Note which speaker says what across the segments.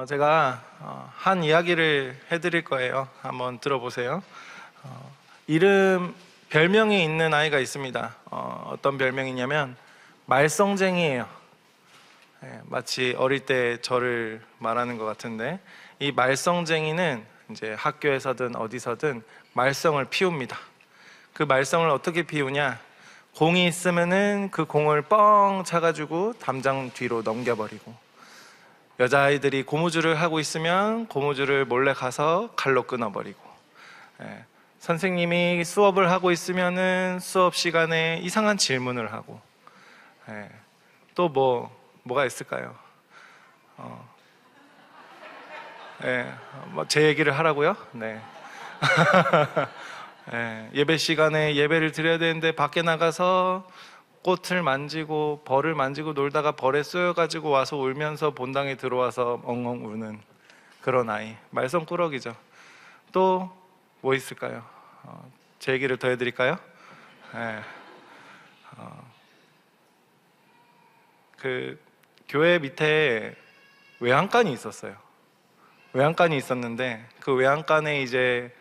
Speaker 1: 제가 한 이야기를 해드릴 거예요. 한번 들어보세요. 이름, 별명이 있는 아이가 있습니다. 어떤 별명이냐면 말썽쟁이에요. 마치 어릴 때 저를 말하는 것 같은데, 이 말썽쟁이는 이제 학교에서든 어디서든 말썽을 피웁니다. 그 말썽을 어떻게 피우냐? 공이 있으면은 그 공을 뻥 차가지고 담장 뒤로 넘겨버리고, 여자아이들이 고무줄을 하고 있으면 고무줄을 몰래 가서 칼로 끊어버리고, 선생님이 수업을 하고 있으면은 수업 시간에 이상한 질문을 하고, 또 뭐가 있을까요? 제 얘기를 하라고요? 네. 예배 시간에 예배를 드려야 되는데 밖에 나가서 꽃을 만지고 벌을 만지고 놀다가 벌에 쏘여가지고 와서 울면서 본당에 들어와서 엉엉 우는 그런 아이, 말썽꾸러기죠. 또 뭐 있을까요? 제 얘기를 더 해드릴까요? 그 교회 밑에 외양간이 있었어요. 외양간이 있었는데 그 외양간에 이제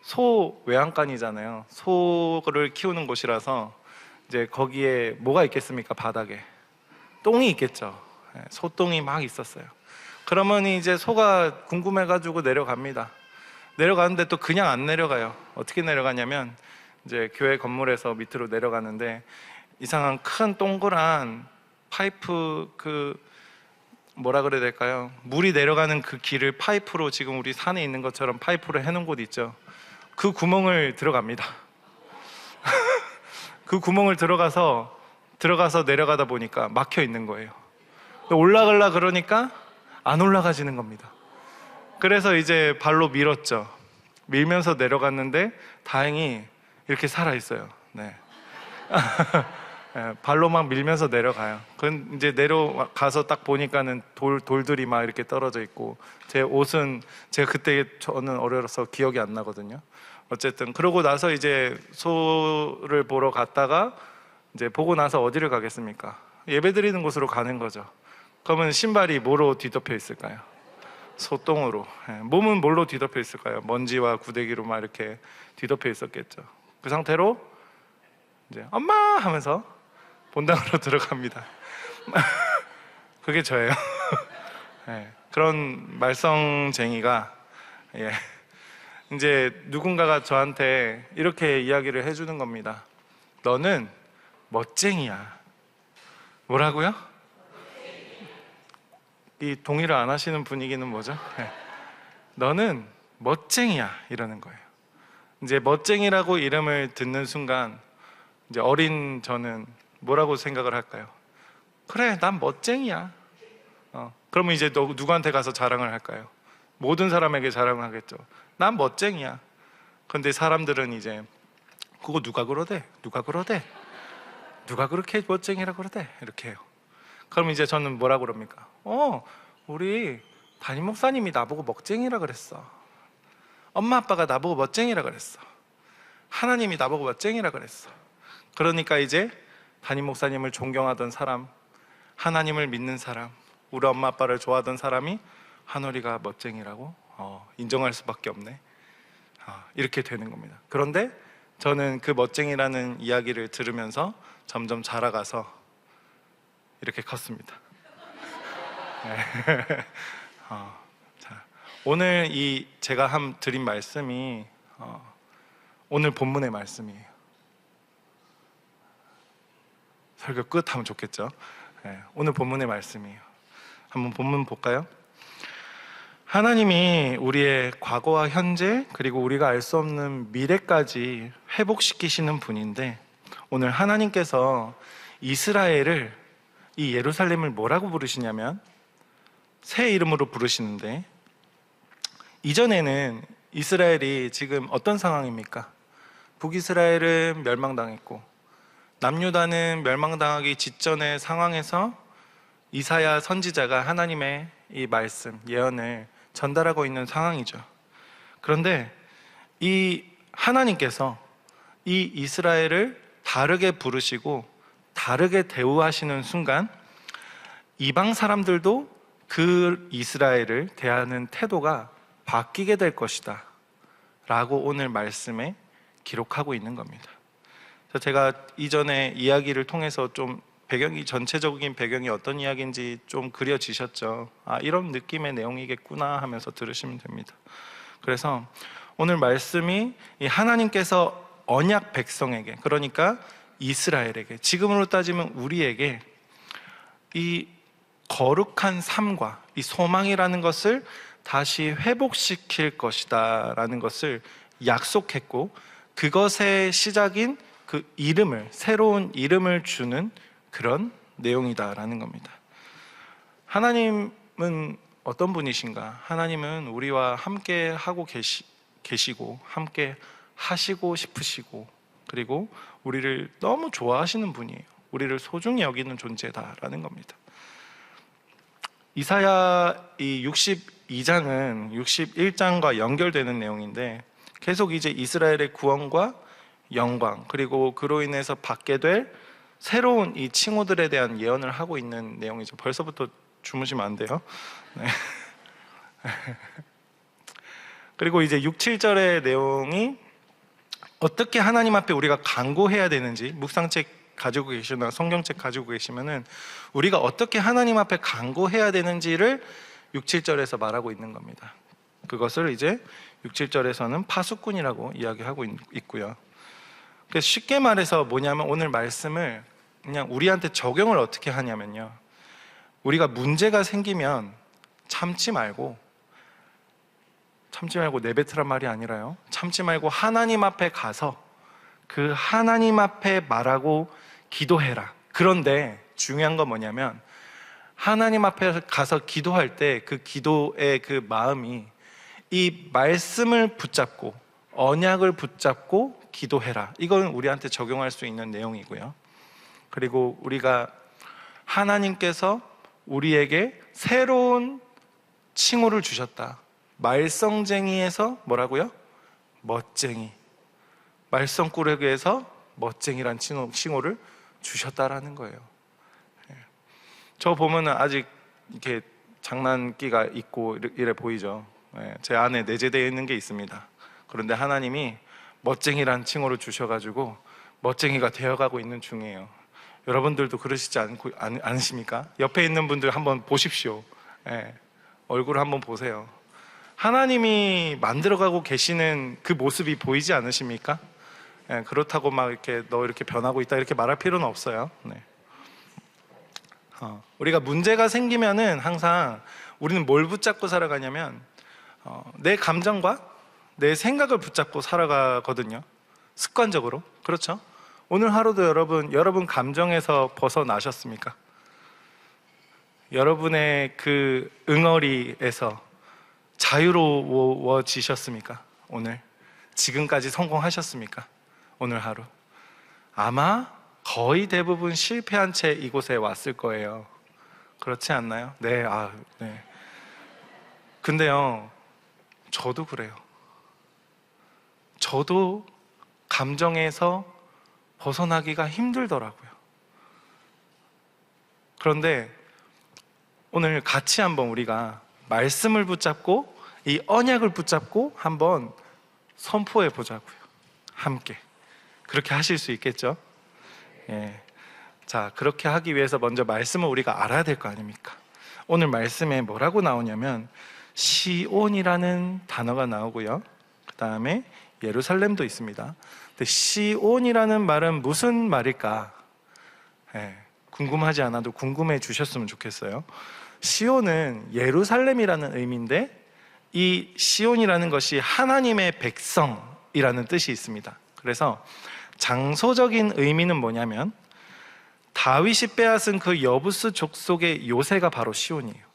Speaker 1: 소 외양간이잖아요. 소를 키우는 곳이라서 이제 거기에 뭐가 있겠습니까? 바닥에 똥이 있겠죠. 소똥이 막 있었어요. 그러면 이제 소가 궁금해가지고 내려갑니다. 내려가는데 또 그냥 안 내려가요. 어떻게 내려가냐면 이제 교회 건물에서 밑으로 내려가는데 이상한 큰 동그란 파이프, 그 뭐라 그래야 될까요? 물이 내려가는 그 길을 파이프로, 지금 우리 산에 있는 것처럼 파이프로 해놓은 곳 있죠. 그 구멍을 들어갑니다. 그 구멍을 들어가서 내려가다 보니까 막혀 있는 거예요. 올라가려 그러니까 안 올라가지는 겁니다. 그래서 이제 발로 밀었죠. 밀면서 내려갔는데 다행히 이렇게 살아 있어요. 네. 발로 막 밀면서 내려가요. 그건 이제 내려가서 딱 보니까는 돌들이 막 이렇게 떨어져 있고, 제 옷은 제가 그때 저는 어려서 기억이 안 나거든요. 어쨌든 그러고 나서 이제 소를 보러 갔다가 이제 보고 나서 어디를 가겠습니까? 예배드리는 곳으로 가는 거죠. 그러면 신발이 뭐로 뒤덮여 있을까요? 소똥으로. 몸은 뭘로 뒤덮여 있을까요? 먼지와 구데기로 막 이렇게 뒤덮여 있었겠죠. 그 상태로 이제 엄마 하면서 본당으로 들어갑니다. 그게 저예요. 그런 말썽쟁이가, 이제 누군가가 저한테 이렇게 이야기를 해주는 겁니다. 너는 멋쟁이야. 뭐라고요? 이 동의를 안 하시는 분위기는 뭐죠? 너는 멋쟁이야, 이러는 거예요. 이제 멋쟁이라고 이름을 듣는 순간 이제 어린 저는 뭐라고 생각을 할까요? 그래, 난 멋쟁이야. 그러면 이제 누구한테 가서 자랑을 할까요? 모든 사람에게 자랑을 하겠죠. 난 멋쟁이야. 그런데 사람들은 이제 그거 누가 그러대? 누가 그러대? 누가 그렇게 멋쟁이라 그러대? 이렇게 해요. 그럼 이제 저는 뭐라 그럽니까? 우리 담임 목사님이 나보고 멋쟁이라 그랬어. 엄마 아빠가 나보고 멋쟁이라 그랬어. 하나님이 나보고 멋쟁이라 그랬어. 그러니까 이제 담임 목사님을 존경하던 사람, 하나님을 믿는 사람, 우리 엄마 아빠를 좋아하던 사람이 한월이가 멋쟁이라고 인정할 수밖에 없네. 이렇게 되는 겁니다. 그런데 저는 그 멋쟁이라는 이야기를 들으면서 점점 자라가서 이렇게 컸습니다. 자, 오늘 제가 드린 말씀이 오늘 본문의 말씀이에요. 설교 끝 하면 좋겠죠. 오늘 본문의 말씀이에요. 한번 본문 볼까요? 하나님이 우리의 과거와 현재, 그리고 우리가 알 수 없는 미래까지 회복시키시는 분인데, 오늘 하나님께서 이스라엘을, 이 예루살렘을 뭐라고 부르시냐면 새 이름으로 부르시는데, 이전에는 이스라엘이 지금 어떤 상황입니까? 북이스라엘은 멸망당했고 남유다는 멸망당하기 직전의 상황에서 이사야 선지자가 하나님의 이 말씀, 예언을 전달하고 있는 상황이죠. 그런데 이 하나님께서 이 이스라엘을 다르게 부르시고 다르게 대우하시는 순간 이방 사람들도 그 이스라엘을 대하는 태도가 바뀌게 될 것이다 라고 오늘 말씀에 기록하고 있는 겁니다. 제가 이전에 이야기를 통해서 좀 전체적인 배경이 어떤 이야기인지 좀 그려지셨죠? 이런 느낌의 내용이겠구나 하면서 들으시면 됩니다. 그래서 오늘 말씀이 하나님께서 언약 백성에게, 그러니까 이스라엘에게, 지금으로 따지면 우리에게 이 거룩한 삶과 이 소망이라는 것을 다시 회복시킬 것이다 라는 것을 약속했고, 그것의 시작인 그 이름을, 새로운 이름을 주는 그런 내용이다라는 겁니다. 하나님은 어떤 분이신가? 하나님은 우리와 함께 하고 계시고 함께 하시고 싶으시고, 그리고 우리를 너무 좋아하시는 분이에요. 우리를 소중히 여기는 존재다라는 겁니다. 이사야 이 62장은 61장과 연결되는 내용인데, 계속 이제 이스라엘의 구원과 영광, 그리고 그로 인해서 받게 될 새로운 이 칭호들에 대한 예언을 하고 있는 내용이죠. 벌써부터 주무시면 안 돼요. 네. 그리고 이제 6, 7절의 내용이 어떻게 하나님 앞에 우리가 간구해야 되는지, 묵상책 가지고 계시거나 성경책 가지고 계시면은 우리가 어떻게 하나님 앞에 간구해야 되는지를 6, 7절에서 말하고 있는 겁니다. 그것을 이제 6, 7절에서는 파수꾼이라고 이야기하고 있고요. 그래서 쉽게 말해서 뭐냐면, 오늘 말씀을 그냥 우리한테 적용을 어떻게 하냐면요, 우리가 문제가 생기면 참지 말고 내뱉으란 말이 아니라요, 참지 말고 하나님 앞에 가서 그 하나님 앞에 말하고 기도해라. 그런데 중요한 건 뭐냐면, 하나님 앞에 가서 기도할 때 그 기도의 그 마음이 이 말씀을 붙잡고 언약을 붙잡고 기도해라. 이건 우리한테 적용할 수 있는 내용이고요. 그리고 우리가 하나님께서 우리에게 새로운 칭호를 주셨다. 말썽쟁이에서 뭐라고요? 멋쟁이. 말썽꾸러기에서 멋쟁이란 칭호를 주셨다라는 거예요. 저 보면은 아직 이렇게 장난기가 있고 이래 보이죠. 제 안에 내재되어 있는 게 있습니다. 그런데 하나님이 멋쟁이란 칭호를 주셔가지고 멋쟁이가 되어가고 있는 중이에요. 여러분들도 그러시지 않으십니까? 옆에 있는 분들 한번 보십시오. 얼굴을 한번 보세요. 하나님이 만들어가고 계시는 그 모습이 보이지 않으십니까? 그렇다고 막 이렇게 너 이렇게 변하고 있다 이렇게 말할 필요는 없어요. 우리가 문제가 생기면은 항상 우리는 뭘 붙잡고 살아가냐면 내 감정과 내 생각을 붙잡고 살아가거든요. 습관적으로. 그렇죠? 오늘 하루도 여러분 감정에서 벗어나셨습니까? 여러분의 그 응어리에서 자유로워지셨습니까? 오늘 지금까지 성공하셨습니까? 오늘 하루 아마 거의 대부분 실패한 채 이곳에 왔을 거예요. 그렇지 않나요? 네. 근데요, 저도 그래요. 저도 감정에서 벗어나기가 힘들더라고요. 그런데 오늘 같이 한번 우리가 말씀을 붙잡고 이 언약을 붙잡고 한번 선포해 보자고요. 함께. 그렇게 하실 수 있겠죠? 자, 그렇게 하기 위해서 먼저 말씀을 우리가 알아야 될 거 아닙니까? 오늘 말씀에 뭐라고 나오냐면 시온이라는 단어가 나오고요, 그 다음에 예루살렘도 있습니다. 근데 시온이라는 말은 무슨 말일까? 궁금하지 않아도 궁금해 주셨으면 좋겠어요. 시온은 예루살렘이라는 의미인데, 이 시온이라는 것이 하나님의 백성이라는 뜻이 있습니다. 그래서 장소적인 의미는 뭐냐면, 다윗이 빼앗은 그 여부스 족속의 요새가 바로 시온이에요.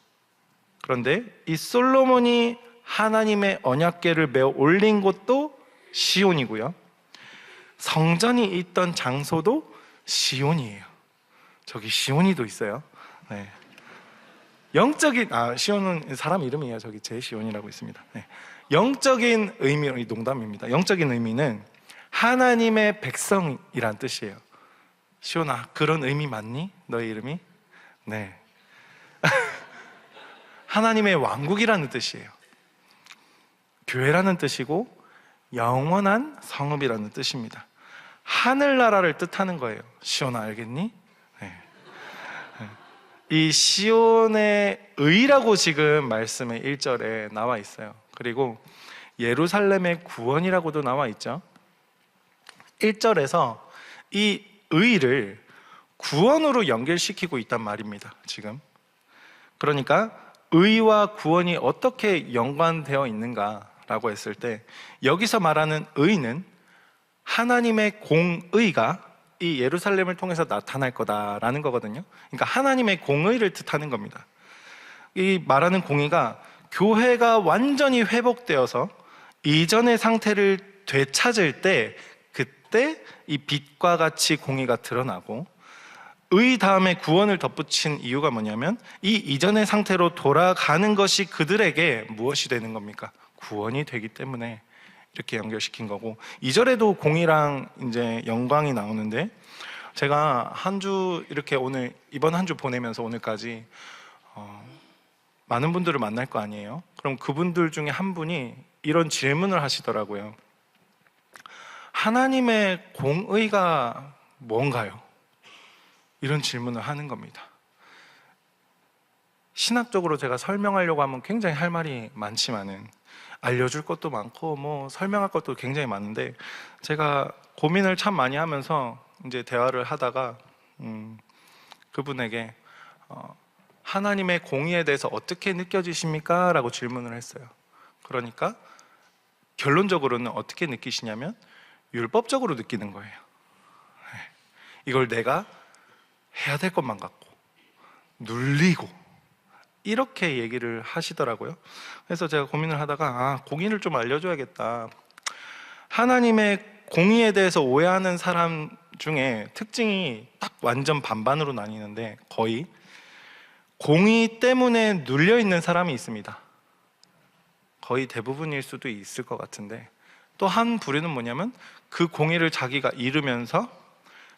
Speaker 1: 그런데 이 솔로몬이 하나님의 언약궤를 메어 올린 곳도 시온이고요, 성전이 있던 장소도 시온이에요. 저기 시온이도 있어요. 영적인 시온은 사람 이름이에요. 저기 제 시온이라고 있습니다. 영적인 의미, 농담입니다. 영적인 의미는 하나님의 백성이란 뜻이에요. 시온아, 그런 의미 맞니? 너의 이름이? 네. 하나님의 왕국이라는 뜻이에요. 교회라는 뜻이고 영원한 성읍이라는 뜻입니다. 하늘나라를 뜻하는 거예요. 시온아, 알겠니? 네. 이 시온의 의라고 지금 말씀의 1절에 나와 있어요. 그리고 예루살렘의 구원이라고도 나와 있죠. 1절에서 이 의를 구원으로 연결시키고 있단 말입니다. 지금 그러니까 의와 구원이 어떻게 연관되어 있는가라고 했을 때, 여기서 말하는 의는 하나님의 공의가 이 예루살렘을 통해서 나타날 거다라는 거거든요. 그러니까 하나님의 공의를 뜻하는 겁니다. 이 말하는 공의가 교회가 완전히 회복되어서 이전의 상태를 되찾을 때, 그때 이 빛과 같이 공의가 드러나고, 의 다음에 구원을 덧붙인 이유가 뭐냐면 이 이전의 상태로 돌아가는 것이 그들에게 무엇이 되는 겁니까? 구원이 되기 때문에 이렇게 연결시킨 거고, 2절에도 공의랑 이제 영광이 나오는데, 제가 한 주 이렇게 오늘 이번 한 주 보내면서 오늘까지 많은 분들을 만날 거 아니에요? 그럼 그분들 중에 한 분이 이런 질문을 하시더라고요. 하나님의 공의가 뭔가요? 이런 질문을 하는 겁니다. 신학적으로 제가 설명하려고 하면 굉장히 할 말이 많지만은, 알려줄 것도 많고 뭐 설명할 것도 굉장히 많은데, 제가 고민을 참 많이 하면서 이제 대화를 하다가 그분에게 하나님의 공의에 대해서 어떻게 느껴지십니까? 라고 질문을 했어요. 그러니까 결론적으로는 어떻게 느끼시냐면 율법적으로 느끼는 거예요. 이걸 내가 해야 될 것만 같고 눌리고, 이렇게 얘기를 하시더라고요. 그래서 제가 고민을 하다가 공의를 좀 알려줘야겠다. 하나님의 공의에 대해서 오해하는 사람 중에 특징이 딱 완전 반반으로 나뉘는데, 거의 공의 때문에 눌려있는 사람이 있습니다. 거의 대부분일 수도 있을 것 같은데, 또 한 부류는 뭐냐면 그 공의를 자기가 잃으면서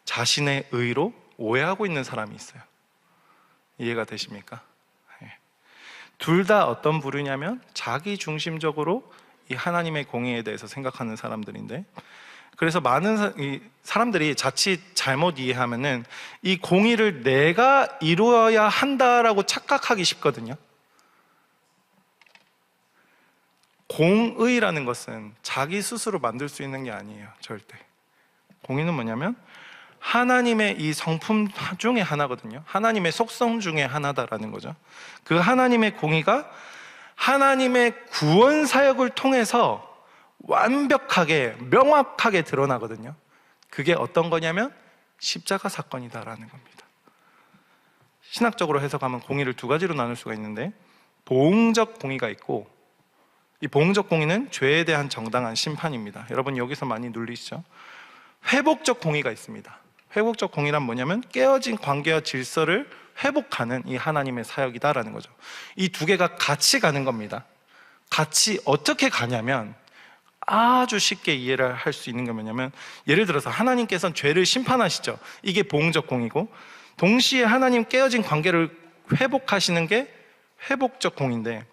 Speaker 1: 자신의 의로 오해하고 있는 사람이 있어요. 이해가 되십니까? 둘 다 어떤 부류냐면 자기 중심적으로 이 하나님의 공의에 대해서 생각하는 사람들인데, 그래서 많은 사람들이 자칫 잘못 이해하면은 이 공의를 내가 이루어야 한다라고 착각하기 쉽거든요. 공의라는 것은 자기 스스로 만들 수 있는 게 아니에요. 절대. 공의는 뭐냐면 하나님의 이 성품 중에 하나거든요. 하나님의 속성 중에 하나다라는 거죠. 그 하나님의 공의가 하나님의 구원 사역을 통해서 완벽하게 명확하게 드러나거든요. 그게 어떤 거냐면 십자가 사건이다라는 겁니다. 신학적으로 해석하면 공의를 두 가지로 나눌 수가 있는데, 보응적 공의가 있고, 이 보응적 공의는 죄에 대한 정당한 심판입니다. 여러분 여기서 많이 눌리시죠? 회복적 공의가 있습니다. 회복적 공의란 뭐냐면 깨어진 관계와 질서를 회복하는 이 하나님의 사역이다라는 거죠. 이 두 개가 같이 가는 겁니다. 같이 어떻게 가냐면 아주 쉽게 이해를 할 수 있는 게 뭐냐면, 예를 들어서 하나님께서는 죄를 심판하시죠. 이게 보응적 공의고, 동시에 하나님 깨어진 관계를 회복하시는 게 회복적 공의인데,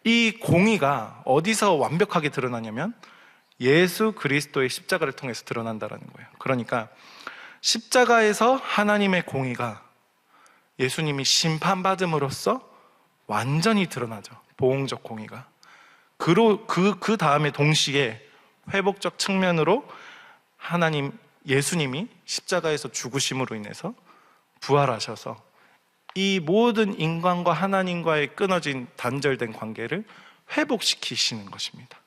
Speaker 1: 이 공의가 어디서 완벽하게 드러나냐면 예수 그리스도의 십자가를 통해서 드러난다라는 거예요. 그러니까 십자가에서 하나님의 공의가 예수님이 심판받음으로써 완전히 드러나죠. 보응적 공의가. 그 다음에 동시에 회복적 측면으로 예수님이 십자가에서 죽으심으로 인해서 부활하셔서 이 모든 인간과 하나님과의 끊어진 단절된 관계를 회복시키시는 것입니다.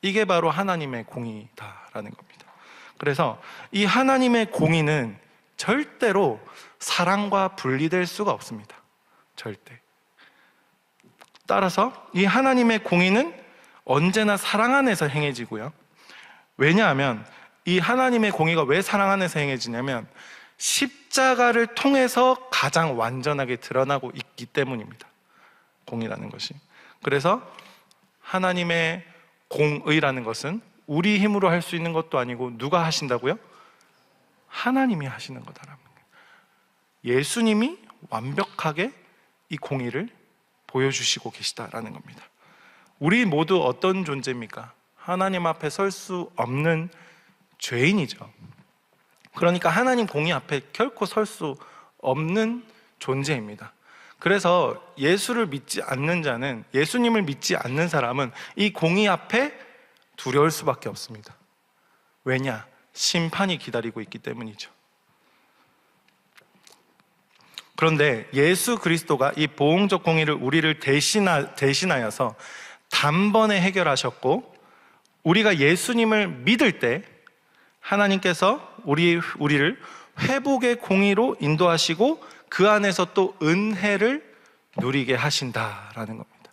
Speaker 1: 이게 바로 하나님의 공의다라는 겁니다. 그래서 이 하나님의 공의는 절대로 사랑과 분리될 수가 없습니다. 절대. 따라서 이 하나님의 공의는 언제나 사랑 안에서 행해지고요. 왜냐하면 이 하나님의 공의가 왜 사랑 안에서 행해지냐면 십자가를 통해서 가장 완전하게 드러나고 있기 때문입니다. 공의라는 것이. 그래서 하나님의 공의라는 것은 우리 힘으로 할 수 있는 것도 아니고 누가 하신다고요? 하나님이 하시는 거다라는 거예요. 예수님이 완벽하게 이 공의를 보여주시고 계시다라는 겁니다. 우리 모두 어떤 존재입니까? 하나님 앞에 설 수 없는 죄인이죠. 그러니까 하나님 공의 앞에 결코 설 수 없는 존재입니다. 그래서 예수를 믿지 않는 자는, 예수님을 믿지 않는 사람은 이 공의 앞에 두려울 수밖에 없습니다. 왜냐? 심판이 기다리고 있기 때문이죠. 그런데 예수 그리스도가 이 보응적 공의를 우리를 대신하여서 단번에 해결하셨고, 우리가 예수님을 믿을 때 하나님께서 우리를 회복의 공의로 인도하시고 그 안에서 또 은혜를 누리게 하신다라는 겁니다.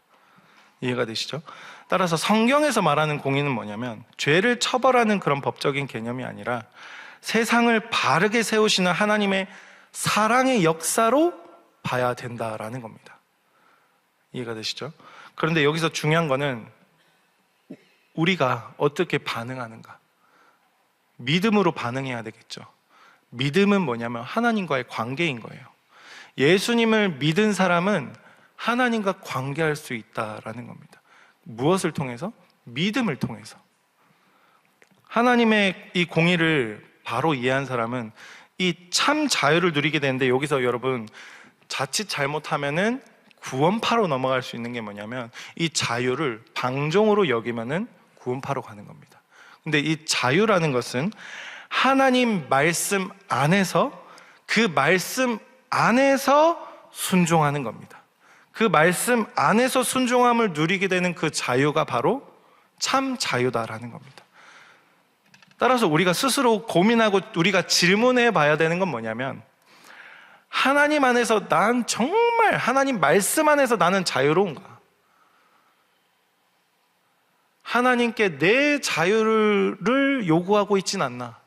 Speaker 1: 이해가 되시죠? 따라서 성경에서 말하는 공의는 뭐냐면 죄를 처벌하는 그런 법적인 개념이 아니라 세상을 바르게 세우시는 하나님의 사랑의 역사로 봐야 된다라는 겁니다. 이해가 되시죠? 그런데 여기서 중요한 거는 우리가 어떻게 반응하는가? 믿음으로 반응해야 되겠죠. 믿음은 뭐냐면 하나님과의 관계인 거예요. 예수님을 믿은 사람은 하나님과 관계할 수 있다라는 겁니다. 무엇을 통해서? 믿음을 통해서. 하나님의 이 공의를 바로 이해한 사람은 이 참 자유를 누리게 되는데, 여기서 여러분 자칫 잘못하면은 구원파로 넘어갈 수 있는 게 뭐냐면 이 자유를 방종으로 여기면은 구원파로 가는 겁니다. 근데 이 자유라는 것은 하나님 말씀 안에서, 그 말씀 안에서 순종하는 겁니다. 그 말씀 안에서 순종함을 누리게 되는 그 자유가 바로 참 자유다라는 겁니다. 따라서 우리가 스스로 고민하고 우리가 질문해 봐야 되는 건 뭐냐면, 하나님 안에서 난 정말 하나님 말씀 안에서 나는 자유로운가? 하나님께 내 자유를 요구하고 있진 않나?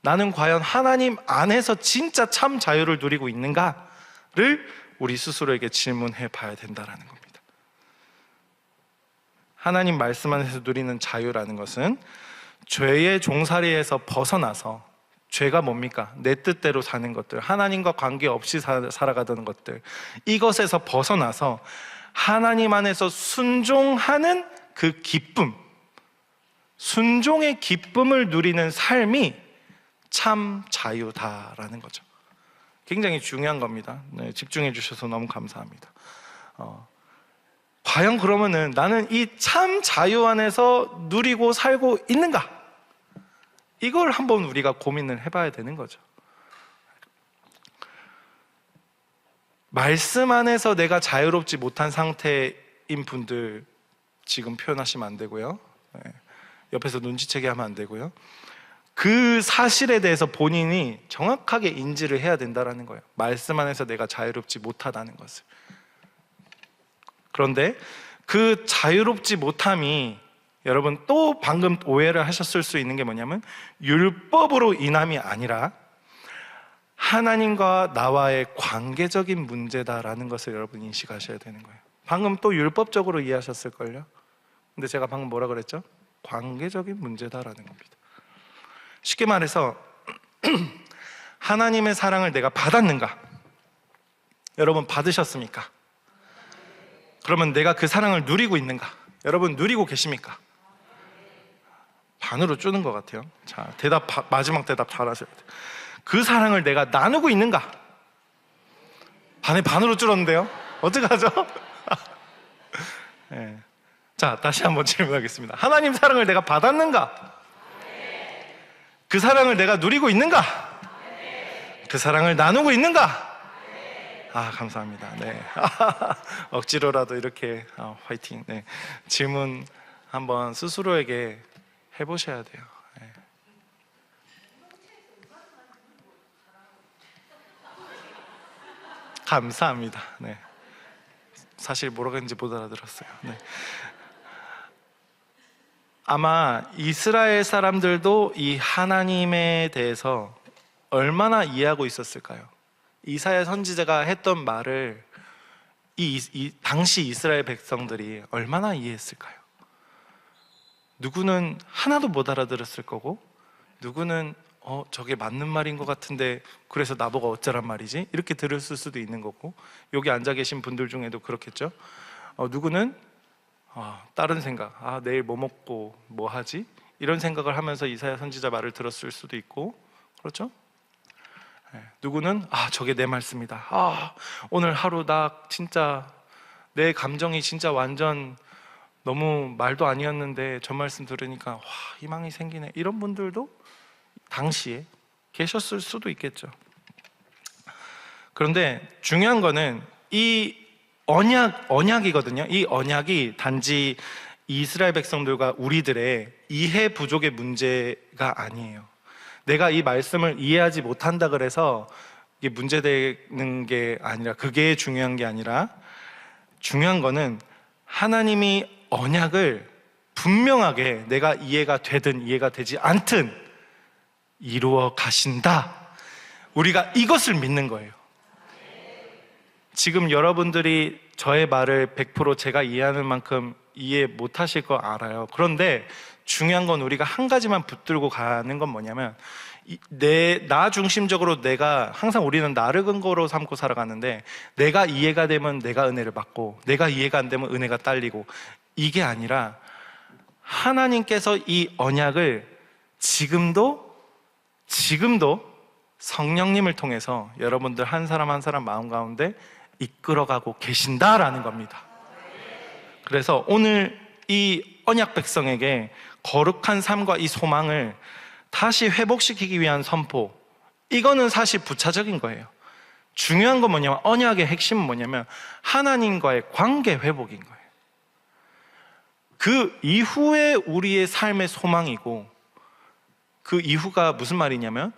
Speaker 1: 나는 과연 하나님 안에서 진짜 참 자유를 누리고 있는가를 우리 스스로에게 질문해 봐야 된다는 겁니다. 하나님 말씀 안에서 누리는 자유라는 것은 죄의 종살이에서 벗어나서, 죄가 뭡니까? 내 뜻대로 사는 것들, 하나님과 관계없이 살아가던 것들, 이것에서 벗어나서 하나님 안에서 순종하는 그 기쁨, 순종의 기쁨을 누리는 삶이 참 자유다라는 거죠. 굉장히 중요한 겁니다. 네, 집중해 주셔서 너무 감사합니다. 과연 그러면은 나는 이 참 자유 안에서 누리고 살고 있는가? 이걸 한번 우리가 고민을 해봐야 되는 거죠. 말씀 안에서 내가 자유롭지 못한 상태인 분들 지금 표현하시면 안 되고요. 네, 옆에서 눈치채게 하면 안 되고요. 그 사실에 대해서 본인이 정확하게 인지를 해야 된다는 거예요. 말씀 안에서 내가 자유롭지 못하다는 것을. 그런데 그 자유롭지 못함이, 여러분 또 방금 오해를 하셨을 수 있는 게 뭐냐면 율법으로 인함이 아니라 하나님과 나와의 관계적인 문제다라는 것을 여러분 인식하셔야 되는 거예요. 방금 또 율법적으로 이해하셨을걸요? 근데 제가 방금 뭐라 그랬죠? 관계적인 문제다라는 겁니다. 쉽게 말해서 하나님의 사랑을 내가 받았는가? 여러분 받으셨습니까? 그러면 내가 그 사랑을 누리고 있는가? 여러분 누리고 계십니까? 반으로 쪼는 것 같아요. 자, 마지막 대답 잘하셔야 돼요. 그 사랑을 내가 나누고 있는가? 반으로 줄었는데요? 어떡하죠? 네. 자, 다시 한번 질문하겠습니다. 하나님 사랑을 내가 받았는가? 그 사랑을 내가 누리고 있는가? 그 사랑을 나누고 있는가? 아, 감사합니다. 네. 억지로라도 이렇게 화이팅. 네. 질문 한번 스스로에게 해보셔야 돼요. 네. 감사합니다. 네. 사실 뭐라고 했는지 못 알아들었어요. 네. 아마 이스라엘 사람들도 이 하나님에 대해서 얼마나 이해하고 있었을까요? 이사야 선지자가 했던 말을 당시 이스라엘 백성들이 얼마나 이해했을까요? 누구는 하나도 못 알아들었을 거고, 누구는 저게 맞는 말인 것 같은데 그래서 나보고 어쩌란 말이지? 이렇게 들었을 수도 있는 거고, 여기 앉아 계신 분들 중에도 그렇겠죠. 누구는 다른 생각, 내일 뭐 먹고 뭐 하지? 이런 생각을 하면서 이사야 선지자 말을 들었을 수도 있고, 그렇죠? 누구는 저게 내 말씀이다. 오늘 하루 나 진짜 내 감정이 진짜 완전 너무 말도 아니었는데 저 말씀 들으니까 희망이 생기네. 이런 분들도 당시에 계셨을 수도 있겠죠. 그런데 중요한 거는 이 언약이거든요. 이 언약이 단지 이스라엘 백성들과 우리들의 이해 부족의 문제가 아니에요. 내가 이 말씀을 이해하지 못한다 그래서 이게 문제되는 게 아니라, 그게 중요한 게 아니라, 중요한 거는 하나님이 언약을 분명하게 내가 이해가 되든 이해가 되지 않든 이루어 가신다. 우리가 이것을 믿는 거예요. 지금 여러분들이 저의 말을 100% 제가 이해하는 만큼 이해 못 하실 거 알아요. 그런데 중요한 건 우리가 한 가지만 붙들고 가는 건 뭐냐면, 나 중심적으로 내가 항상, 우리는 나를 근거로 삼고 살아가는데, 내가 이해가 되면 내가 은혜를 받고, 내가 이해가 안 되면 은혜가 딸리고, 이게 아니라 하나님께서 이 언약을 지금도 성령님을 통해서 여러분들 한 사람 한 사람 마음 가운데 이끌어가고 계신다라는 겁니다. 그래서 오늘 이 언약 백성에게 거룩한 삶과 이 소망을 다시 회복시키기 위한 선포, 이거는 사실 부차적인 거예요. 중요한 건 뭐냐면, 언약의 핵심은 뭐냐면 하나님과의 관계 회복인 거예요. 그 이후에 우리의 삶의 소망이고, 그 이후가 무슨 말이냐면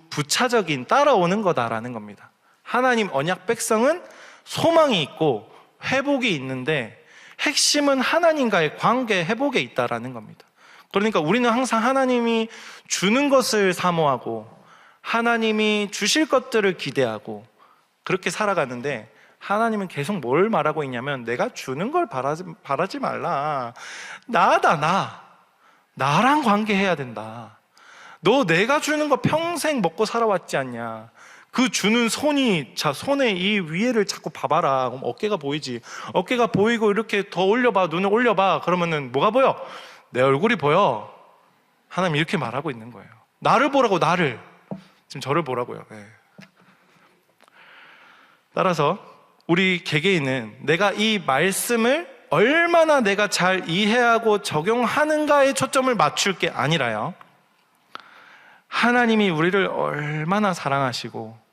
Speaker 1: 부차적인 따라오는 거다라는 겁니다. 하나님 언약 백성은 소망이 있고 회복이 있는데, 핵심은 하나님과의 관계 회복에 있다라는 겁니다. 그러니까 우리는 항상 하나님이 주는 것을 사모하고 하나님이 주실 것들을 기대하고 그렇게 살아가는데, 하나님은 계속 뭘 말하고 있냐면, 내가 주는 걸 바라지 말라. 나랑 관계해야 된다. 너 내가 주는 거 평생 먹고 살아왔지 않냐? 그 주는 손에 이 위에를 자꾸 봐봐라. 그럼 어깨가 보이지. 어깨가 보이고 이렇게 더 올려봐. 눈을 올려봐. 그러면은 뭐가 보여? 내 얼굴이 보여. 하나님 이렇게 말하고 있는 거예요. 나를 보라고, 나를. 지금 저를 보라고요. 네. 따라서 우리 개개인은 내가 이 말씀을 얼마나 내가 잘 이해하고 적용하는가에 초점을 맞출 게 아니라요, 하나님이 우리를 얼마나 사랑하시고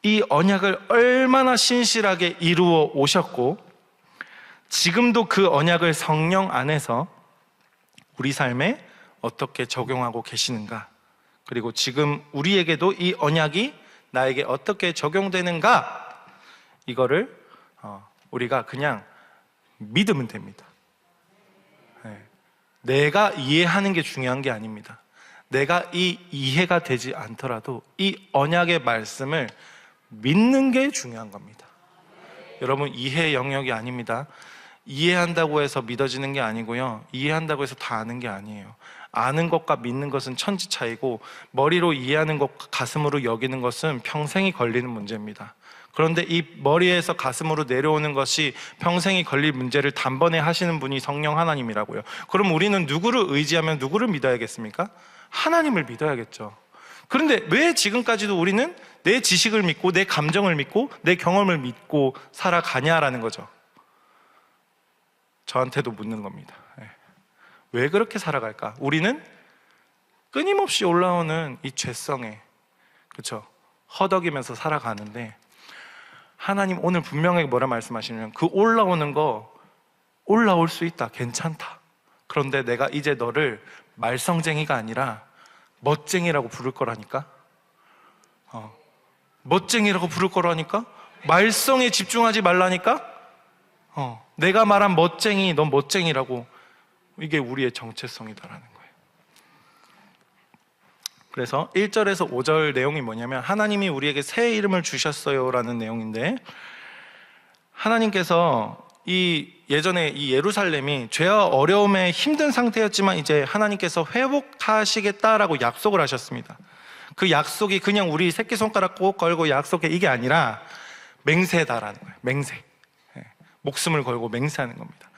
Speaker 1: 이 언약을 얼마나 신실하게 이루어 오셨고, 지금도 그 언약을 성령 안에서 우리 삶에 어떻게 적용하고 계시는가, 그리고 지금 우리에게도 이 언약이 나에게 어떻게 적용되는가, 이거를 우리가 그냥 믿으면 됩니다. 내가 이해하는 게 중요한 게 아닙니다. 내가 이 이해가 되지 않더라도 이 언약의 말씀을 믿는 게 중요한 겁니다. 여러분, 이해 영역이 아닙니다. 이해한다고 해서 믿어지는 게 아니고요, 이해한다고 해서 다 아는 게 아니에요. 아는 것과 믿는 것은 천지 차이고, 머리로 이해하는 것과 가슴으로 여기는 것은 평생이 걸리는 문제입니다. 그런데 이 머리에서 가슴으로 내려오는 것이 평생이 걸릴 문제를 단번에 하시는 분이 성령 하나님이라고요. 그럼 우리는 누구를 의지하면 누구를 믿어야겠습니까? 하나님을 믿어야겠죠. 그런데 왜 지금까지도 우리는 내 지식을 믿고 내 감정을 믿고 내 경험을 믿고 살아가냐라는 거죠. 저한테도 묻는 겁니다. 왜 그렇게 살아갈까? 우리는 끊임없이 올라오는 이 죄성에, 그렇죠, 허덕이면서 살아가는데, 하나님 오늘 분명하게 뭐라 말씀하시냐면, 그 올라오는 거 올라올 수 있다, 괜찮다. 그런데 내가 이제 너를 말썽쟁이가 아니라 멋쟁이라고 부를 거라니까. 멋쟁이라고 부를 거라니까. 말썽에 집중하지 말라니까. 내가 말한 멋쟁이, 넌 멋쟁이라고. 이게 우리의 정체성이다라는 거예요. 그래서 1절에서 5절 내용이 뭐냐면, 하나님이 우리에게 새 이름을 주셨어요 라는 내용인데, 하나님께서 이 예전에 이 예루살렘이 죄와 어려움에 힘든 상태였지만 이제 하나님께서 회복하시겠다라고 약속을 하셨습니다. 그 약속이 그냥 우리 새끼손가락 꼭 걸고 약속해 이게 아니라 맹세다라는 거예요. 맹세. 목숨을 걸고 맹세하는 겁니다.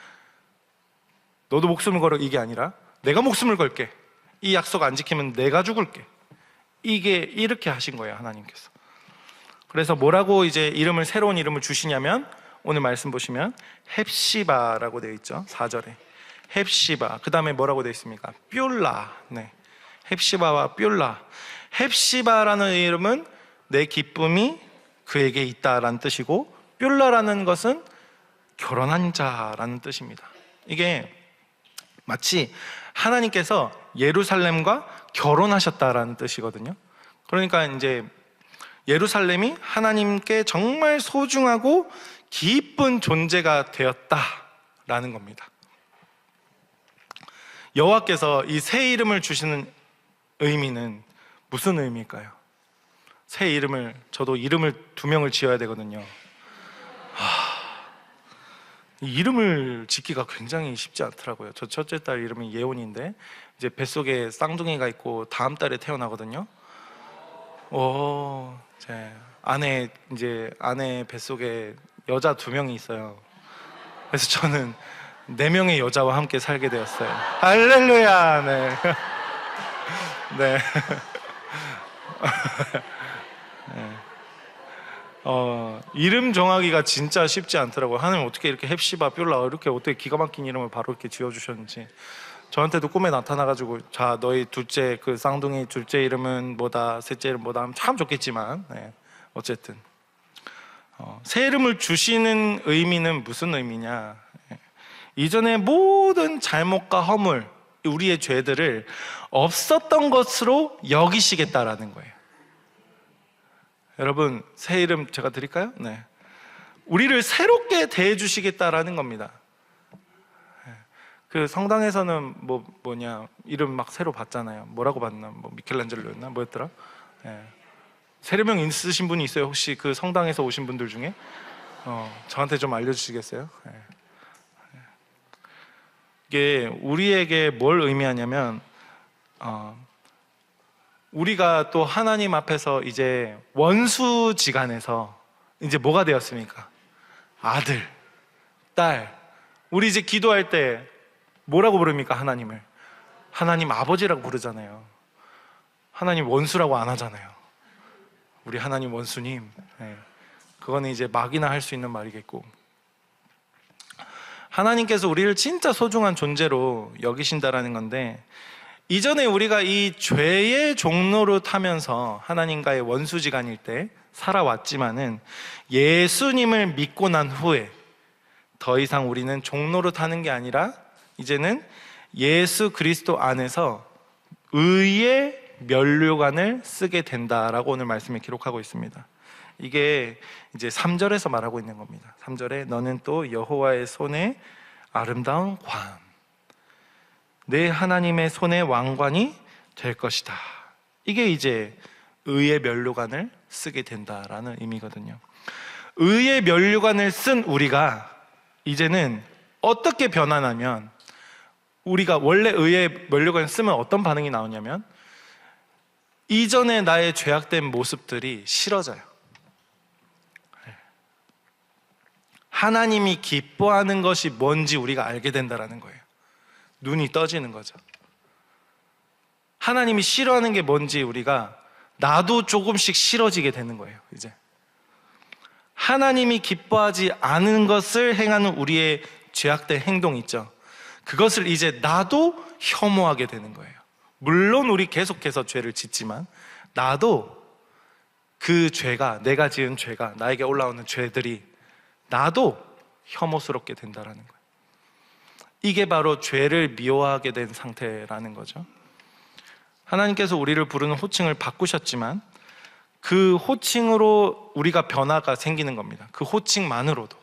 Speaker 1: 너도 목숨을 걸어 이게 아니라 내가 목숨을 걸게. 이 약속 안 지키면 내가 죽을게. 이게 이렇게 하신 거예요, 하나님께서. 그래서 뭐라고 이제 새로운 이름을 주시냐면 오늘 말씀 보시면 헵시바라고 되어 있죠. 4절에 헵시바. 그 다음에 뭐라고 되어 있습니까? 뷸라. 네. 헵시바와 뷸라. 헵시바라는 이름은 내 기쁨이 그에게 있다라는 뜻이고, 뷸라라는 것은 결혼한 자라는 뜻입니다. 이게 마치 하나님께서 예루살렘과 결혼하셨다라는 뜻이거든요. 그러니까 이제 예루살렘이 하나님께 정말 소중하고 기쁜 존재가 되었다라는 겁니다. 여호와께서 이 새 이름을 주시는 의미는 무슨 의미일까요? 새 이름을, 저도 이름을 2명을 지어야 되거든요. 이 이름을 짓기가 굉장히 쉽지 않더라고요. 저 첫째 딸 이름은 예온인데 이제 뱃속에 쌍둥이가 있고 다음 달에 태어나거든요. 제 아내 뱃속에 여자 2명이 있어요. 그래서 저는 4명의 여자와 함께 살게 되었어요. 할렐루야. 네. 네. 네. 이름 정하기가 진짜 쉽지 않더라고요. 하나님 어떻게 이렇게 헵시바, 뷸라 이렇게 어떻게 기가 막힌 이름을 바로 이렇게 지어주셨는지. 저한테도 꿈에 나타나가지고, 자, 너희 둘째 그 쌍둥이 둘째 이름은 뭐다, 셋째 이름 뭐다 하면 참 좋겠지만, 네. 어쨌든 새 이름을 주시는 의미는 무슨 의미냐? 이전의 모든 잘못과 허물, 우리의 죄들을 없었던 것으로 여기시겠다라는 거예요. 여러분, 새 이름 제가 드릴까요? 네. 우리를 새롭게 대해주시겠다라는 겁니다. 그 성당에서는 이름 막 새로 받잖아요. 뭐라고 받나? 미켈란젤로였나? 뭐였더라? 네. 세례명 있으신 분이 있어요? 혹시 그 성당에서 오신 분들 중에? 저한테 좀 알려주시겠어요? 네. 이게 우리에게 뭘 의미하냐면, 우리가 또 하나님 앞에서 이제 원수지간에서 이제 뭐가 되었습니까? 아들, 딸. 우리 이제 기도할 때 뭐라고 부릅니까? 하나님을 하나님 아버지라고 부르잖아요. 하나님 원수라고 안 하잖아요. 우리 하나님 원수님. 네. 그거는 이제 막이나 할 수 있는 말이겠고, 하나님께서 우리를 진짜 소중한 존재로 여기신다라는 건데, 이전에 우리가 이 죄의 종로로 타면서 하나님과의 원수지간일 때 살아왔지만은, 예수님을 믿고 난 후에 더 이상 우리는 종로로 타는 게 아니라 이제는 예수 그리스도 안에서 의의 면류관을 쓰게 된다라고 오늘 말씀에 기록하고 있습니다. 이게 이제 3절에서 말하고 있는 겁니다. 3절에 너는 또 여호와의 손에 아름다운 관, 내 하나님의 손의 왕관이 될 것이다. 이게 이제 의의 면류관을 쓰게 된다라는 의미거든요. 의의 면류관을 쓴 우리가 이제는 어떻게 변하냐면, 우리가 원래 의의 면류관을 쓰면 어떤 반응이 나오냐면, 이전에 나의 죄악된 모습들이 싫어져요. 하나님이 기뻐하는 것이 뭔지 우리가 알게 된다는 거예요. 눈이 떠지는 거죠. 하나님이 싫어하는 게 뭔지 우리가, 나도 조금씩 싫어지게 되는 거예요. 이제 하나님이 기뻐하지 않은 것을 행하는 우리의 죄악된 행동 있죠. 그것을 이제 나도 혐오하게 되는 거예요. 물론 우리 계속해서 죄를 짓지만 나도 그 죄가, 내가 지은 죄가, 나에게 올라오는 죄들이 나도 혐오스럽게 된다는 거예요. 이게 바로 죄를 미워하게 된 상태라는 거죠. 하나님께서 우리를 부르는 호칭을 바꾸셨지만 그 호칭으로 우리가 변화가 생기는 겁니다. 그 호칭만으로도.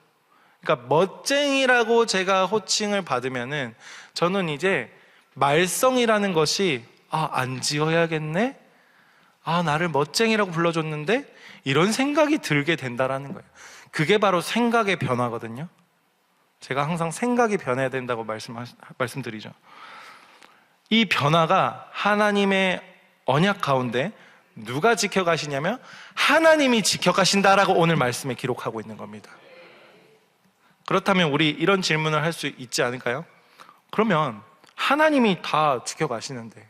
Speaker 1: 그러니까 멋쟁이라고 제가 호칭을 받으면은 저는 이제 말썽이라는 것이 안 지어야겠네? 나를 멋쟁이라고 불러줬는데? 이런 생각이 들게 된다라는 거예요. 그게 바로 생각의 변화거든요. 제가 항상 생각이 변해야 된다고 말씀드리죠. 이 변화가 하나님의 언약 가운데 누가 지켜가시냐면 하나님이 지켜가신다라고 오늘 말씀에 기록하고 있는 겁니다. 그렇다면 우리 이런 질문을 할 수 있지 않을까요? 그러면 하나님이 다 지켜가시는데,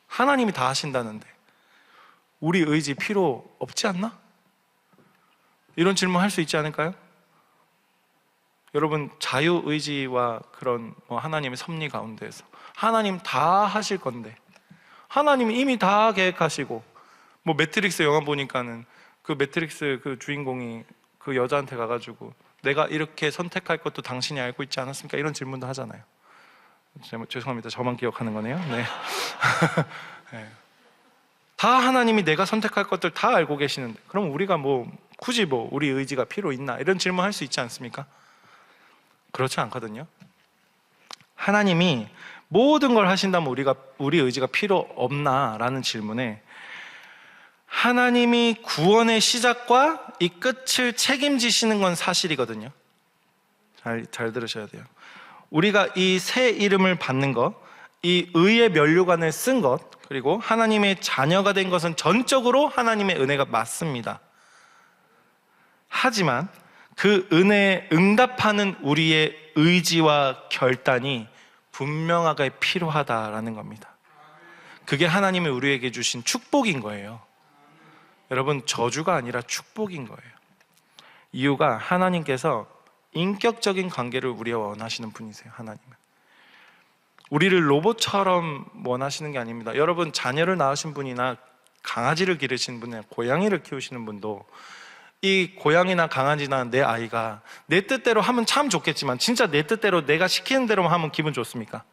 Speaker 1: 하나님이 다 하신다는데 우리 의지 필요 없지 않나? 이런 질문 할 수 있지 않을까요? 여러분, 자유의지와 그런 하나님의 섭리 가운데에서 하나님 다 하실 건데, 하나님이 이미 다 계획하시고, 매트릭스 영화 보니까는 그 매트릭스 그 주인공이 그 여자한테 가가지고 내가 이렇게 선택할 것도 당신이 알고 있지 않았습니까? 이런 질문도 하잖아요. 죄송합니다. 저만 기억하는 거네요. 네. 네. 다 하나님이 내가 선택할 것들 다 알고 계시는데 그럼 우리가 굳이 우리 의지가 필요 있나? 이런 질문 할 수 있지 않습니까? 그렇지 않거든요. 하나님이 모든 걸 하신다면 우리 의지가 필요 없나? 라는 질문에 하나님이 구원의 시작과 이 끝을 책임지시는 건 사실이거든요. 잘 들으셔야 돼요. 우리가 이 새 이름을 받는 것, 이 의의 면류관을 쓴 것, 그리고 하나님의 자녀가 된 것은 전적으로 하나님의 은혜가 맞습니다. 하지만 그 은혜에 응답하는 우리의 의지와 결단이 분명하게 필요하다라는 겁니다. 그게 하나님이 우리에게 주신 축복인 거예요. 여러분, 저주가 아니라 축복인 거예요. 이유가 하나님께서 인격적인 관계를 우리와 원하시는 분이세요. 하나님은 우리를 로봇처럼 원하시는 게 아닙니다. 여러분, 자녀를 낳으신 분이나 강아지를 기르시는 분이나 고양이를 키우시는 분도 이 고양이나 강아지나 내 아이가 내 뜻대로 하면 참 좋겠지만 진짜 내 뜻대로 내가 시키는 대로만 하면 기분 좋습니까?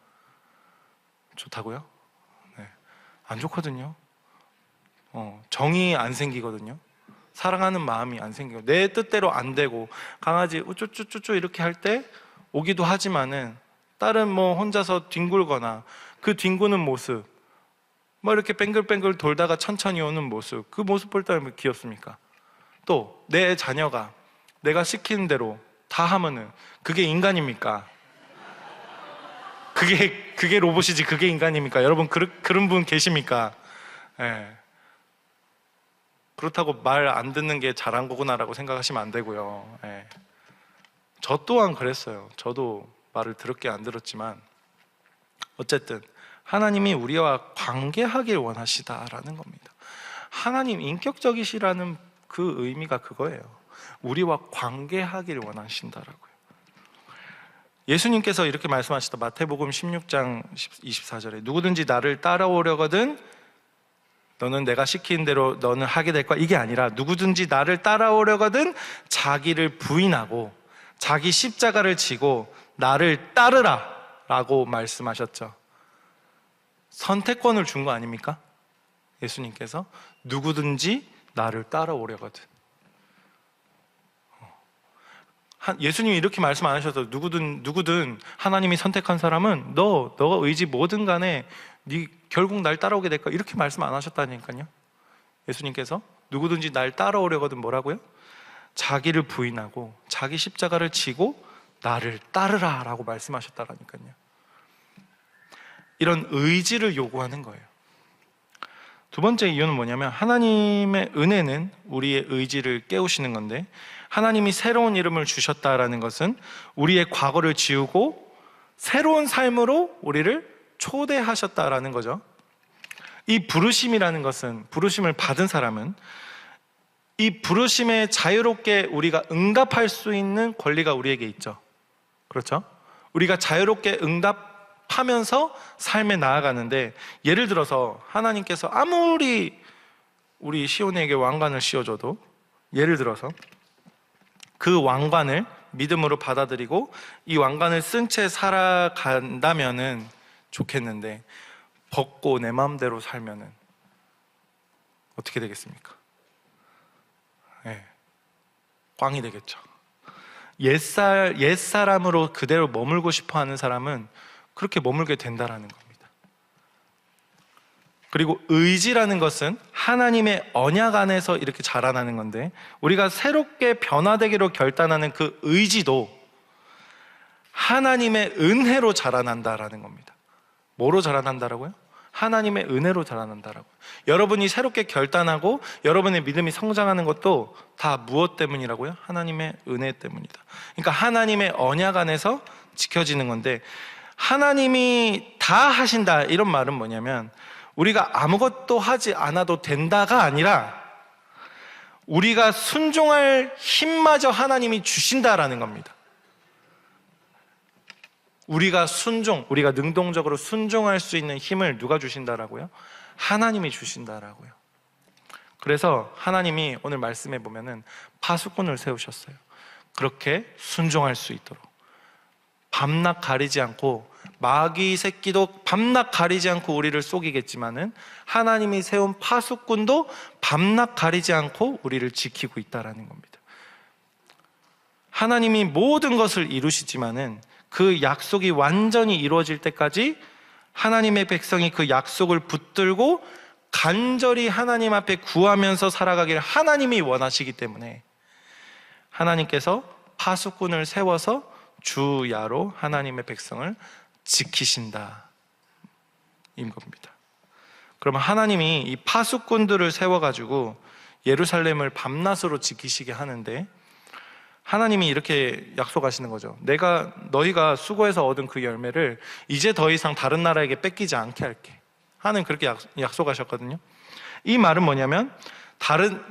Speaker 1: 좋다고요? 네. 안 좋거든요. 정이 안 생기거든요. 사랑하는 마음이 안 생기고 내 뜻대로 안 되고 강아지 우쭈쭈쭈쭈 이렇게 할 때 오기도 하지만은 딸은 혼자서 뒹굴거나 그 뒹구는 모습 이렇게 뱅글뱅글 돌다가 천천히 오는 모습, 그 모습 볼 때 귀엽습니까? 또 내 자녀가 내가 시키는 대로 다 하면은 그게 인간입니까? 그게 로봇이지 그게 인간입니까? 여러분 그런 분 계십니까? 네. 그렇다고 말 안 듣는 게 잘한 거구나라고 생각하시면 안 되고요. 네. 저 또한 그랬어요. 저도 말을 들었게 안 들었지만 어쨌든 하나님이 우리와 관계하길 원하시다라는 겁니다. 하나님 인격적이시라는 그 의미가 그거예요. 우리와 관계하길 원하신다라고요. 예수님께서 이렇게 말씀하시다. 마태복음 16장 24절에 누구든지 나를 따라오려거든 너는 내가 시키는 대로 너는 하게 될 거야. 이게 아니라 누구든지 나를 따라오려거든 자기를 부인하고 자기 십자가를 지고 나를 따르라 라고 말씀하셨죠. 선택권을 준 거 아닙니까? 예수님께서 누구든지 나를 따라오려거든. 예수님이 이렇게 말씀 안 하셔도 누구든 하나님이 선택한 사람은 너가 의지 뭐든 간에 네 결국 날 따라오게 될 거야. 이렇게 말씀 안 하셨다니까요. 예수님께서 누구든지 날 따라오려거든 뭐라고요? 자기를 부인하고 자기 십자가를 지고 나를 따르라 라고 말씀하셨다라니까요. 이런 의지를 요구하는 거예요. 두 번째 이유는 뭐냐면 하나님의 은혜는 우리의 의지를 깨우시는 건데 하나님이 새로운 이름을 주셨다라는 것은 우리의 과거를 지우고 새로운 삶으로 우리를 초대하셨다라는 거죠. 이 부르심이라는 것은 부르심을 받은 사람은 이 부르심에 자유롭게 우리가 응답할 수 있는 권리가 우리에게 있죠. 그렇죠? 우리가 자유롭게 응답하면서 삶에 나아가는데 예를 들어서 하나님께서 아무리 우리 시온에게 왕관을 씌워줘도 예를 들어서 그 왕관을 믿음으로 받아들이고 이 왕관을 쓴 채 살아간다면은 좋겠는데 벗고 내 마음대로 살면은 어떻게 되겠습니까? 네, 꽝이 되겠죠. 옛사람으로 그대로 머물고 싶어 하는 사람은 그렇게 머물게 된다라는 겁니다. 그리고 의지라는 것은 하나님의 언약 안에서 이렇게 자라나는 건데 우리가 새롭게 변화되기로 결단하는 그 의지도 하나님의 은혜로 자라난다라는 겁니다. 뭐로 자라난다라고요? 하나님의 은혜로 자라난다라고요. 여러분이 새롭게 결단하고 여러분의 믿음이 성장하는 것도 다 무엇 때문이라고요? 하나님의 은혜 때문이다. 그러니까 하나님의 언약 안에서 지켜지는 건데, 하나님이 다 하신다 이런 말은 뭐냐면 우리가 아무것도 하지 않아도 된다가 아니라 우리가 순종할 힘마저 하나님이 주신다라는 겁니다. 우리가 능동적으로 순종할 수 있는 힘을 누가 주신다라고요? 하나님이 주신다라고요. 그래서 하나님이 오늘 말씀해 보면은 파수꾼을 세우셨어요. 그렇게 순종할 수 있도록. 밤낮 가리지 않고, 마귀 새끼도 밤낮 가리지 않고 우리를 속이겠지만은 하나님이 세운 파수꾼도 밤낮 가리지 않고 우리를 지키고 있다라는 겁니다. 하나님이 모든 것을 이루시지만은 그 약속이 완전히 이루어질 때까지 하나님의 백성이 그 약속을 붙들고 간절히 하나님 앞에 구하면서 살아가기를 하나님이 원하시기 때문에 하나님께서 파수꾼을 세워서 주야로 하나님의 백성을 지키신다 인 겁니다. 그러면 하나님이 이 파수꾼들을 세워가지고 예루살렘을 밤낮으로 지키시게 하는데, 하나님이 이렇게 약속하시는 거죠. 내가 너희가 수고해서 얻은 그 열매를 이제 더 이상 다른 나라에게 뺏기지 않게 할게 하는, 그렇게 약속하셨거든요. 이 말은 뭐냐면,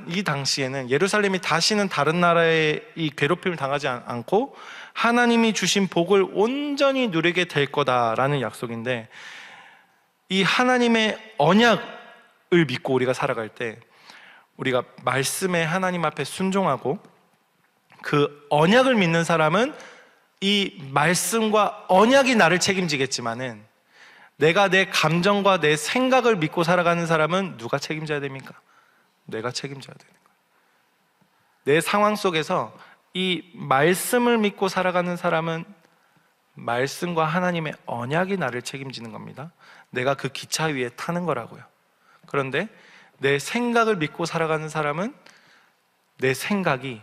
Speaker 1: 이 당시에는 예루살렘이 다시는 다른 나라의 이 괴롭힘을 당하지 않고 하나님이 주신 복을 온전히 누리게 될 거다라는 약속인데, 이 하나님의 언약을 믿고 우리가 살아갈 때 우리가 말씀에 하나님 앞에 순종하고, 그 언약을 믿는 사람은 이 말씀과 언약이 나를 책임지겠지만은 내가 내 감정과 내 생각을 믿고 살아가는 사람은 누가 책임져야 됩니까? 내가 책임져야 되는 거예요. 내 상황 속에서 이 말씀을 믿고 살아가는 사람은 말씀과 하나님의 언약이 나를 책임지는 겁니다. 내가 그 기차 위에 타는 거라고요. 그런데 내 생각을 믿고 살아가는 사람은 내 생각이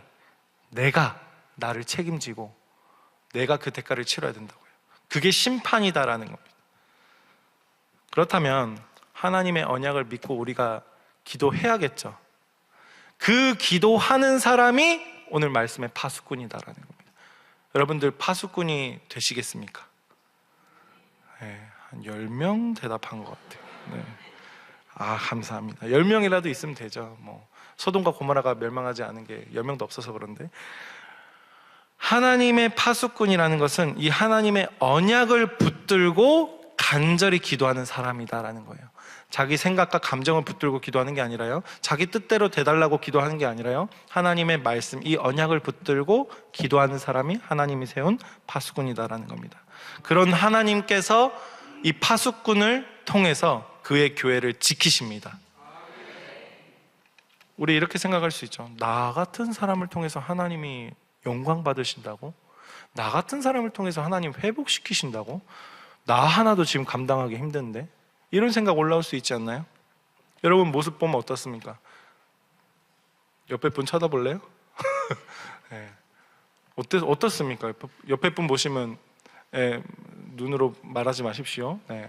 Speaker 1: 내가 나를 책임지고 내가 그 대가를 치러야 된다고요. 그게 심판이다라는 겁니다. 그렇다면 하나님의 언약을 믿고 우리가 기도해야겠죠. 그 기도하는 사람이 오늘 말씀의 파수꾼이다라는 겁니다. 여러분들 파수꾼이 되시겠습니까? 네, 한 10명 대답한 것 같아요. 네. 아, 감사합니다. 10명이라도 있으면 되죠. 소돔과 고모라가 멸망하지 않은 게 10명도 없어서 그런데, 하나님의 파수꾼이라는 것은 이 하나님의 언약을 붙들고 간절히 기도하는 사람이다라는 거예요. 자기 생각과 감정을 붙들고 기도하는 게 아니라요, 자기 뜻대로 돼달라고 기도하는 게 아니라요, 하나님의 말씀, 이 언약을 붙들고 기도하는 사람이 하나님이 세운 파수꾼이다라는 겁니다. 그런 하나님께서 이 파수꾼을 통해서 그의 교회를 지키십니다. 우리 이렇게 생각할 수 있죠. 나 같은 사람을 통해서 하나님이 영광 받으신다고? 나 같은 사람을 통해서 하나님 회복시키신다고? 나 하나도 지금 감당하기 힘든데? 이런 생각 올라올 수 있지 않나요? 여러분 모습 보면 어떻습니까? 옆에 분 쳐다볼래요? 네. 어떻습니까? 옆에 분 보시면 눈으로 말하지 마십시오. 네.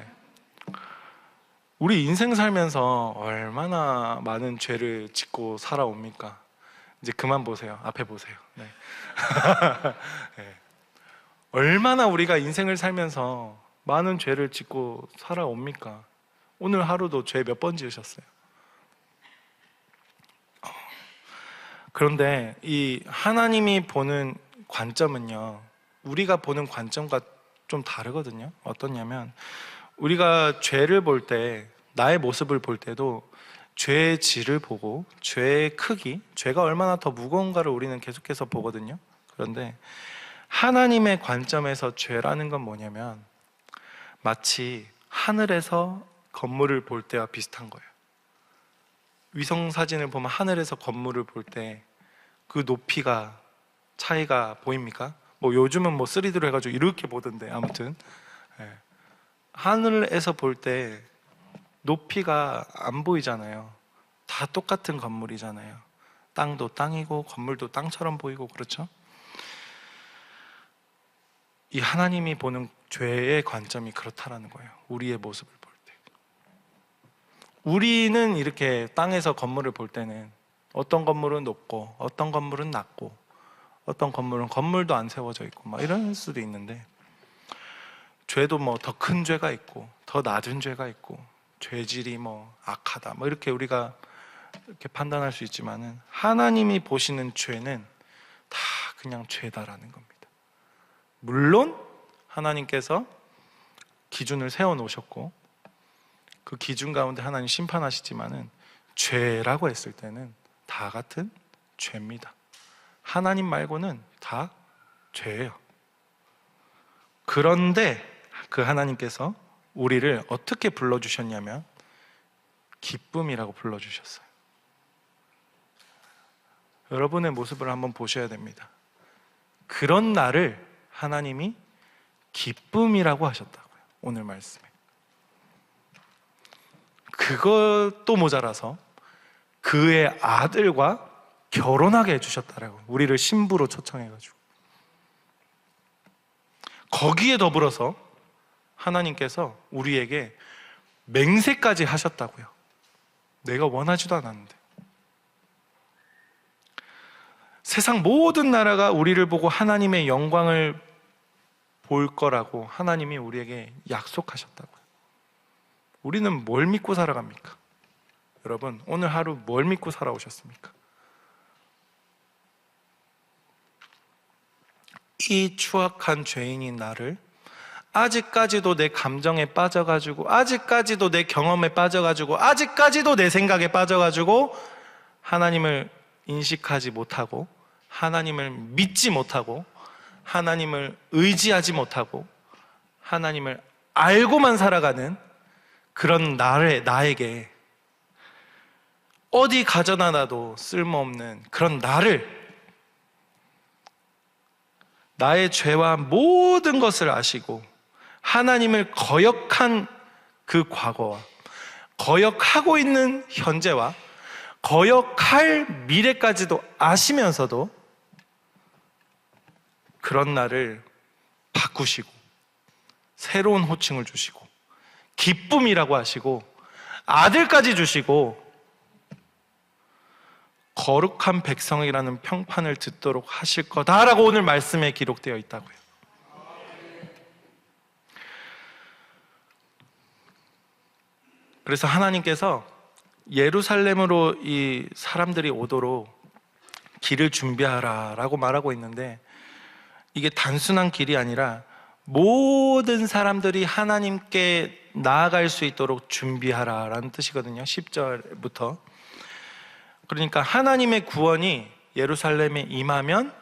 Speaker 1: 우리 인생 살면서 얼마나 많은 죄를 짓고 살아옵니까? 이제 그만 보세요. 앞에 보세요. 네. 네. 얼마나 우리가 인생을 살면서 많은 죄를 짓고 살아옵니까? 오늘 하루도 죄 몇 번 지으셨어요? 그런데 이 하나님이 보는 관점은요, 우리가 보는 관점과 좀 다르거든요. 어떠냐면, 우리가 죄를 볼 때, 나의 모습을 볼 때도 죄의 질을 보고 죄의 크기, 죄가 얼마나 더 무거운가를 우리는 계속해서 보거든요. 그런데 하나님의 관점에서 죄라는 건 뭐냐면 마치 하늘에서 건물을 볼 때와 비슷한 거예요. 위성사진을 보면 하늘에서 건물을 볼 때 그 높이가 차이가 보입니까? 요즘은 3D로 해가지고 이렇게 보던데, 아무튼 하늘에서 볼 때 높이가 안 보이잖아요. 다 똑같은 건물이잖아요. 땅도 땅이고 건물도 땅처럼 보이고, 그렇죠? 이 하나님이 보는 죄의 관점이 그렇다라는 거예요. 우리의 모습을 볼 때. 우리는 이렇게 땅에서 건물을 볼 때는 어떤 건물은 높고 어떤 건물은 낮고 어떤 건물은 건물도 안 세워져 있고 막 이럴 수도 있는데, 죄도 뭐 더 큰 죄가 있고 더 낮은 죄가 있고 죄질이 뭐 악하다 뭐 이렇게 우리가 이렇게 판단할 수 있지만은, 하나님이 보시는 죄는 다 그냥 죄다라는 겁니다. 물론 하나님께서 기준을 세워 놓으셨고 그 기준 가운데 하나님 심판하시지만은, 죄라고 했을 때는 다 같은 죄입니다. 하나님 말고는 다 죄예요. 그런데 그 하나님께서 우리를 어떻게 불러주셨냐면 기쁨이라고 불러주셨어요. 여러분의 모습을 한번 보셔야 됩니다. 그런 나를 하나님이 기쁨이라고 하셨다고요. 오늘 말씀에. 그것도 모자라서 그의 아들과 결혼하게 해주셨다라고, 우리를 신부로 초청해가지고. 거기에 더불어서 하나님께서 우리에게 맹세까지 하셨다고요. 내가 원하지도 않았는데. 세상 모든 나라가 우리를 보고 하나님의 영광을 볼 거라고 하나님이 우리에게 약속하셨다고요. 우리는 뭘 믿고 살아갑니까? 여러분, 오늘 하루 뭘 믿고 살아오셨습니까? 이 추악한 죄인인 나를, 아직까지도 내 감정에 빠져가지고, 아직까지도 내 경험에 빠져가지고, 아직까지도 내 생각에 빠져가지고 하나님을 인식하지 못하고, 하나님을 믿지 못하고, 하나님을 의지하지 못하고, 하나님을 알고만 살아가는 그런 나에게, 어디 가져다 놔도 쓸모없는 그런 나를, 나의 죄와 모든 것을 아시고 하나님을 거역한 그 과거와 거역하고 있는 현재와 거역할 미래까지도 아시면서도 그런 나를 바꾸시고 새로운 호칭을 주시고 기쁨이라고 하시고 아들까지 주시고 거룩한 백성이라는 평판을 듣도록 하실 거다라고 오늘 말씀에 기록되어 있다고요. 그래서 하나님께서 예루살렘으로 이 사람들이 오도록 길을 준비하라 라고 말하고 있는데, 이게 단순한 길이 아니라 모든 사람들이 하나님께 나아갈 수 있도록 준비하라 라는 뜻이거든요. 10절부터. 그러니까 하나님의 구원이 예루살렘에 임하면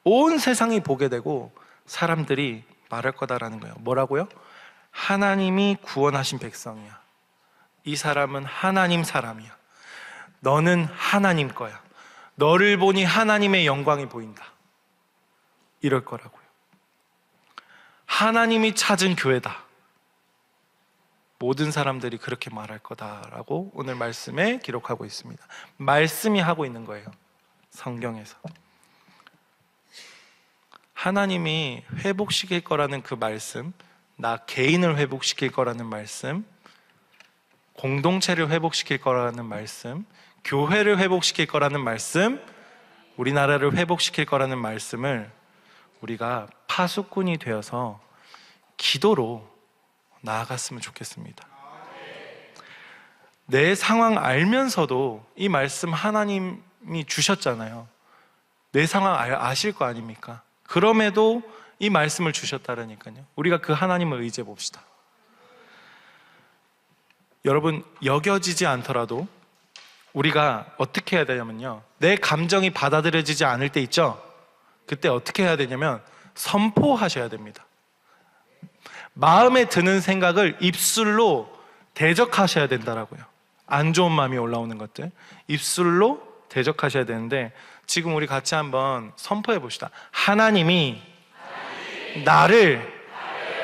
Speaker 1: 온 세상이 보게 되고 사람들이 말할 거다라는 거예요. 뭐라고요? 하나님이 구원하신 백성이야. 이 사람은 하나님 사람이야. 너는 하나님 거야. 너를 보니 하나님의 영광이 보인다. 이럴 거라고요. 하나님이 찾은 교회다. 모든 사람들이 그렇게 말할 거다라고 오늘 말씀에 기록하고 있습니다. 말씀이 하고 있는 거예요. 성경에서. 하나님이 회복시킬 거라는 그 말씀, 나 개인을 회복시킬 거라는 말씀, 공동체를 회복시킬 거라는 말씀, 교회를 회복시킬 거라는 말씀, 우리나라를 회복시킬 거라는 말씀을 우리가 파수꾼이 되어서 기도로 나아갔으면 좋겠습니다. 내 상황 알면서도 이 말씀 하나님이 주셨잖아요. 내 상황 아실 거 아닙니까? 그럼에도 이 말씀을 주셨다라니까요. 우리가 그 하나님을 의지해 봅시다. 여러분, 여겨지지 않더라도 우리가 어떻게 해야 되냐면요, 내 감정이 받아들여지지 않을 때 있죠? 그때 어떻게 해야 되냐면 선포하셔야 됩니다. 마음에 드는 생각을 입술로 대적하셔야 된다라고요. 안 좋은 마음이 올라오는 것들 입술로 대적하셔야 되는데, 지금 우리 같이 한번 선포해 봅시다. 하나님이 나를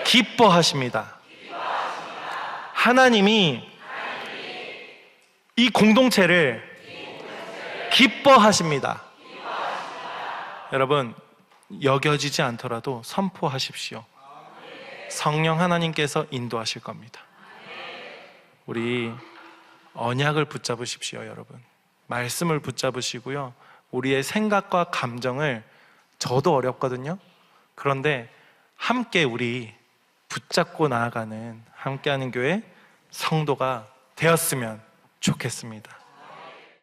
Speaker 1: 기뻐하십니다. 하나님이 이 공동체를 기뻐하십니다. 여러분, 여겨지지 않더라도 선포하십시오. 성령 하나님께서 인도하실 겁니다. 우리 언약을 붙잡으십시오, 여러분. 말씀을 붙잡으시고요. 우리의 생각과 감정을, 저도 어렵거든요. 그런데 함께 우리 붙잡고 나아가는 함께하는 교회 성도가 되었으면 좋겠습니다.